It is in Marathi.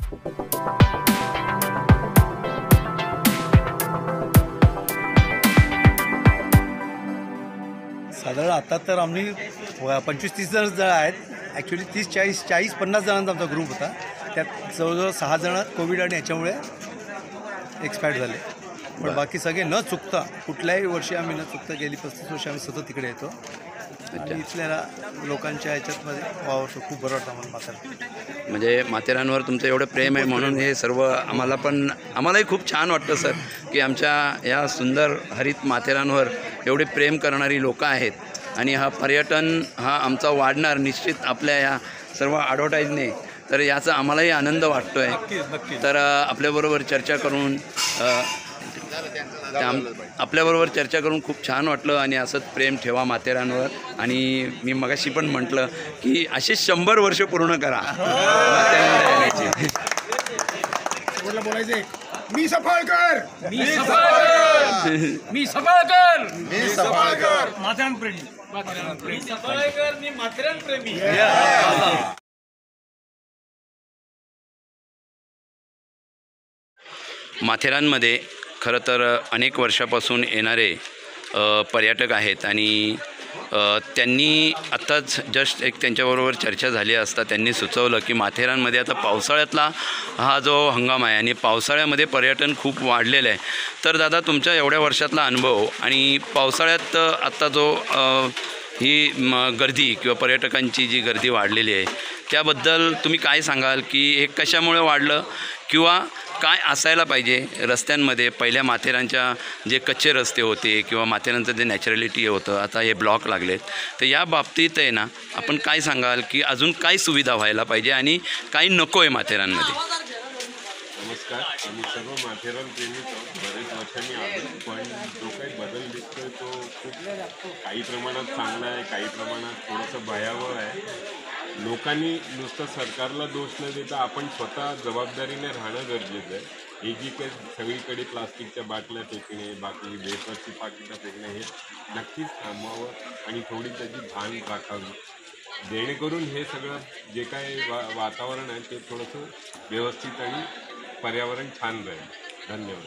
साधारण आता तर आम्ही 25-30 जण आहेत. ॲक्च्युली 30-40-50 जणांचा आमचा ग्रुप होता. त्यात जवळजवळ 6 जण कोविड आणि याच्यामुळे एक्सपायर झाले. पण बाकी सगळे न चुकता कुठल्याही वर्षी आम्ही न चुकता गेली 35 वर्ष आम्ही सतत तिकडे येतो आणि इथल्या लोकांच्या ह्याच्यातमध्ये वावरतो. खूप बरं वाटतं आम्हाला माथेरान. म्हणजे माथेरानवर तुमचं एवढं प्रेम आहे म्हणून हे सर्व आम्हालाही खूप छान वाटतं सर, की आमच्या या सुंदर हरित माथेरानवर एवढे प्रेम करणारी लोकं आहेत आणि हा पर्यटन हा आमचा वाढणार निश्चित आपल्या या सर्व ॲडव्हर्टाईजने. तर याचा आम्हालाही आनंद वाटतो आहे. तर आपल्याबरोबर चर्चा करून खूप छान वाटलं आणि असंच प्रेम ठेवा माथेरानवर. आणि मी मगाशी पण म्हटलं की असे 100 वर्ष पूर्ण करा माथेरानला येण्याची. बोलायचे मी सफाळकर, माथेरान प्रेमी, मी माथेरान प्रेमी. माथेरानमध्ये खरं तर अनेक वर्षापासून येणारे पर्यटक आहेत आणि त्यांनी आत्ताच जस्ट एक त्यांच्याबरोबर चर्चा झाली असता त्यांनी सुचवलं की माथेरानमध्ये आता पावसाळ्यातला हा जो हंगाम आहे आणि पावसाळ्यामध्ये पर्यटन खूप वाढलेलं आहे. तर दादा तुमच्या एवढ्या वर्षातला अनुभव आणि पावसाळ्यात आत्ता जो ही गर्दी किंवा पर्यटकांची जी गर्दी वाढलेली आहे त्याबद्दल तुम्ही काय सांगाल की हे कशामुळे वाढलं किंवा काय असायला पाहिजे रस्त्यांमध्ये? पहिल्या माथेरानच्या जे कच्चे रस्ते होते किंवा माथेरानचं जे नॅचरलिटी होतं आता हे ब्लॉक लागलेत. तर या बाबतीत आहे ना आपण काय सांगाल की अजून काय सुविधा व्हायला पाहिजे आणि काही नको आहे माथेरानमध्ये? नमस्कार, आम्ही सर्व माथेरान प्रेमी बरेच वर्षांनी आलो, पण जो काही बदल दिसतोय तो खूप काही प्रमाणात चांगला आहे, काही प्रमाणात थोडंसं भयावह आहे. लोकांनी नुसतं सरकारला दोष न देता आपण स्वतः जबाबदारीने राहणं गरजेचं आहे. हे जी काही सगळीकडे प्लास्टिकच्या बाटल्या फेकणे, बाकी वेफरची पाकिटं फेकणे हे नक्कीच थांबवावं आणि थोडी त्याची भान राखावी, जेणेकरून हे सगळं जे काही वातावरण आहे ते थोडंसं व्यवस्थित आणि पर्यावरण छान राहील. धन्यवाद.